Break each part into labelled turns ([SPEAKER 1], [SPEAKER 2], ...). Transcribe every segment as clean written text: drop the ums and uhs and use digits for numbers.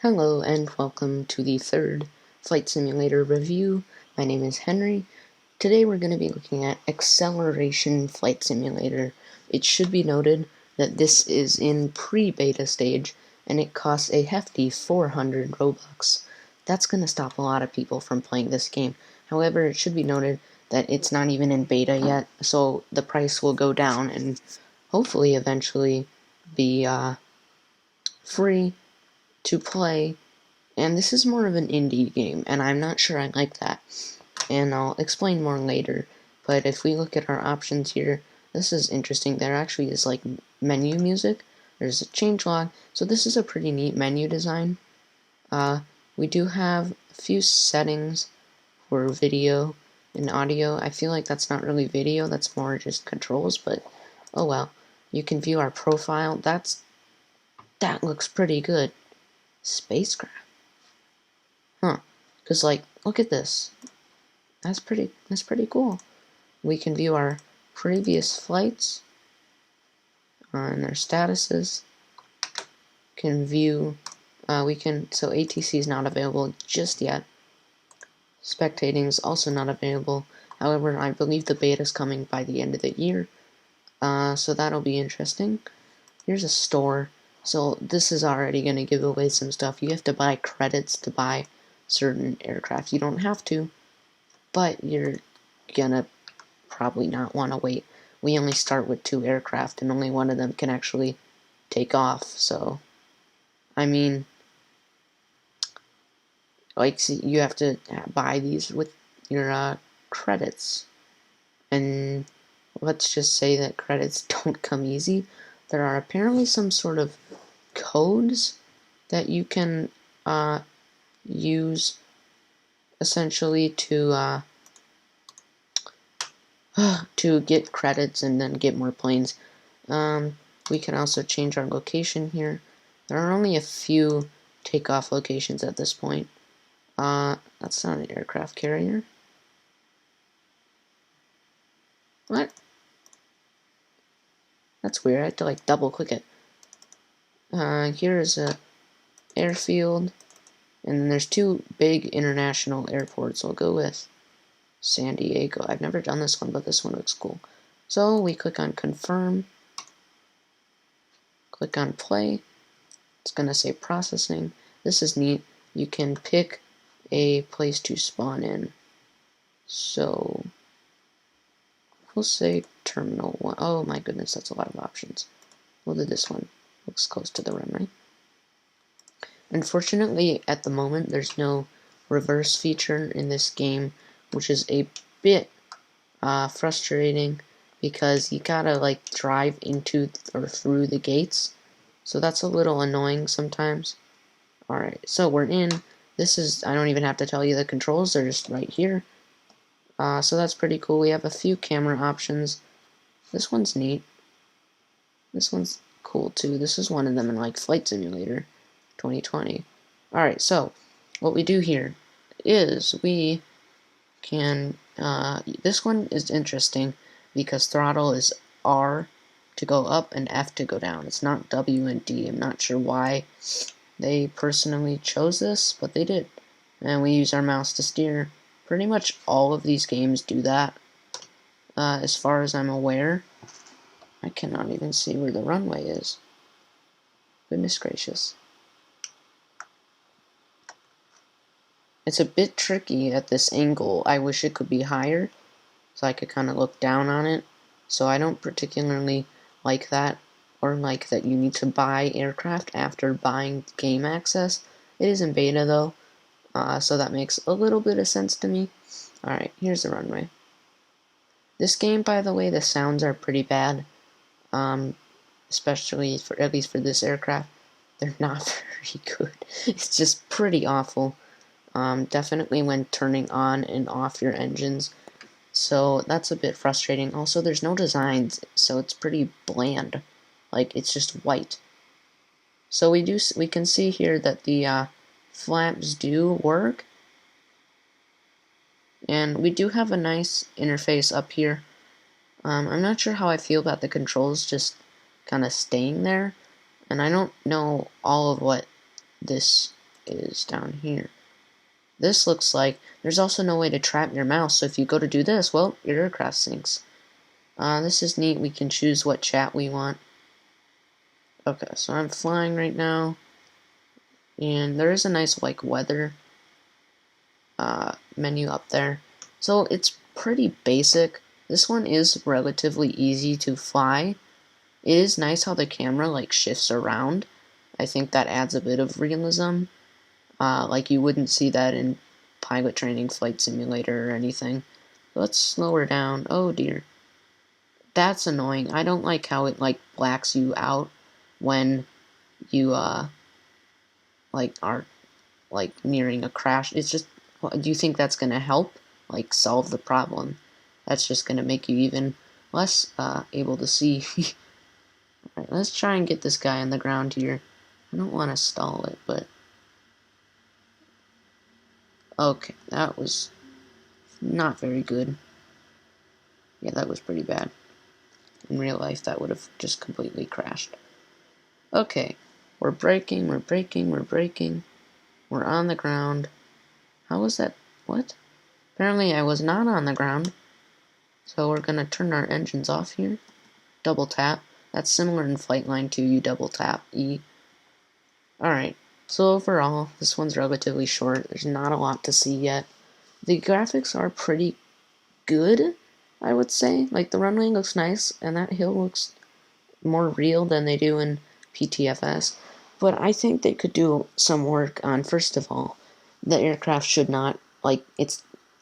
[SPEAKER 1] Hello and welcome to the third Flight Simulator review. My name is Henry. Today we're going to be looking at Acceleration Flight Simulator. It should be noted that this is in pre-beta stage and it costs a hefty 400 Robux. That's going to stop a lot of people from playing this game. However, it should be noted that it's not even in beta yet, so the price will go down and hopefully eventually be free to play, and this is more of an indie game, and I'm not sure I like that, and I'll explain more later. But if we look at our options here, this is interesting. There actually is like menu music, there's a changelog, so this is a pretty neat menu design. We do have a few settings for video and audio. I feel like that's not really video, that's more just controls, but oh well. You can view our profile. That looks pretty good. Spacecraft. Huh. Because, like, look at this. That's pretty cool. We can view our previous flights and their statuses. Can view, so ATC is not available just yet. Spectating is also not available. However, I believe the beta is coming by the end of the year. So that'll be interesting. Here's a store. So this is already going to give away some stuff. You have to buy credits to buy certain aircraft. You don't have to, but you're gonna probably not want to wait. We only start with 2 aircraft and only one of them can actually take off. So, I mean, like, see, you have to buy these with your credits. And let's just say that credits don't come easy. There are apparently some sort of codes that you can use essentially to get credits and then get more planes. We can also change our location here. There are only a few takeoff locations at this point. That's not an aircraft carrier. What? That's weird. I have to like double click it. Here is a airfield, and then there's 2 big international airports. I'll go with San Diego. I've never done this one, but this one looks cool. So we click on confirm, click on play. It's gonna say processing. This is neat. You can pick a place to spawn in. So we'll say terminal 1. Oh my goodness, that's a lot of options. We'll do this one. Looks close to the runway. Unfortunately, at the moment, there's no reverse feature in this game, which is a bit frustrating because you gotta like drive into or through the gates. So that's a little annoying sometimes. Alright, so we're in. This is, I don't even have to tell you the controls, they're just right here. So that's pretty cool. We have a few camera options. This one's neat. This one's cool too. This is one of them in like Flight Simulator 2020. Alright, so what we do here is we can, this one is interesting because throttle is R to go up and F to go down. It's not W and D. I'm not sure why they personally chose this, but they did. And we use our mouse to steer. Pretty much all of these games do that, as far as I'm aware. I cannot even see where the runway is. Goodness gracious. It's a bit tricky at this angle. I wish it could be higher, so I could kind of look down on it. So I don't particularly like that, or like that you need to buy aircraft after buying game access. It is in beta though, so that makes a little bit of sense to me. Alright, here's the runway. This game, by the way, the sounds are pretty bad. Especially for, at least for this aircraft, they're not very good. It's just pretty awful. Definitely when turning on and off your engines. So that's a bit frustrating. Also, there's no designs, so it's pretty bland. Like, it's just white. So we can see here that the flaps do work. And we do have a nice interface up here. I'm not sure how I feel about the controls just kind of staying there, and I don't know all of what this is down here. This looks like there's also no way to trap your mouse, so if you go to do this, well, your aircraft sinks. This is neat. We can choose what chat we want. Okay, so I'm flying right now, and there is a nice like weather menu up there. So it's pretty basic. This one is relatively easy to fly. It is nice how the camera like shifts around. I think that adds a bit of realism. Like you wouldn't see that in Pilot Training Flight Simulator or anything. Let's slow her down. Oh dear. That's annoying. I don't like how it like blacks you out when you like are like nearing a crash. It's just, do you think that's gonna help like solve the problem? That's just gonna make you even less able to see. Alright, let's try and get this guy on the ground here. I don't want to stall it, but okay, that was not very good. Yeah, that was pretty bad. In real life, that would have just completely crashed. Okay, we're braking, we're braking, we're braking. We're on the ground. How was that? What? Apparently I was not on the ground. So we're gonna turn our engines off here. Double tap. That's similar in Flightline 2, you double tap E. Alright, so overall, this one's relatively short. There's not a lot to see yet. The graphics are pretty good, I would say. Like, the runway looks nice, and that hill looks more real than they do in PTFS. But I think they could do some work on, first of all, the aircraft should not, like,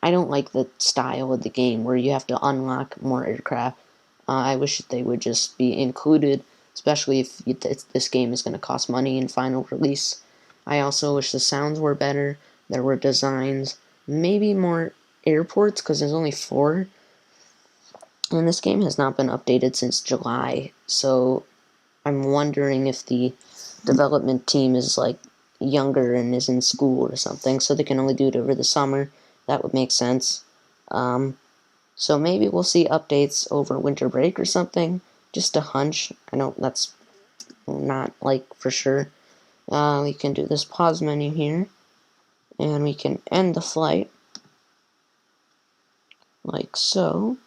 [SPEAKER 1] I don't like the style of the game where you have to unlock more aircraft. I wish they would just be included, especially if this game is going to cost money in final release. I also wish the sounds were better, there were designs, maybe more airports, because there's only 4. And this game has not been updated since July, so I'm wondering if the development team is like younger and is in school or something, so they can only do it over the summer. That would make sense. So maybe we'll see updates over winter break or something. Just a hunch. I know that's not like for sure. We can do this pause menu here, and we can end the flight like so.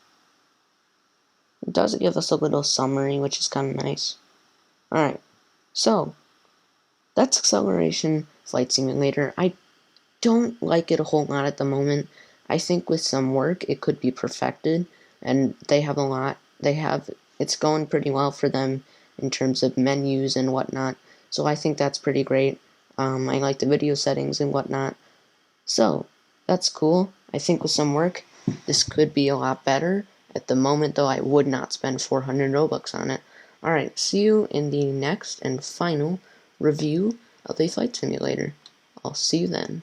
[SPEAKER 1] It does give us a little summary, which is kind of nice. Alright, so that's Acceleration Flight Simulator. I don't like it a whole lot at the moment. I think with some work it could be perfected, and they have a lot. It's going pretty well for them in terms of menus and whatnot, so I think that's pretty great. I like the video settings and whatnot, so that's cool. I think with some work this could be a lot better. At the moment though, I would not spend 400 Robux on it. Alright, see you in the next and final review of a flight simulator. I'll see you then.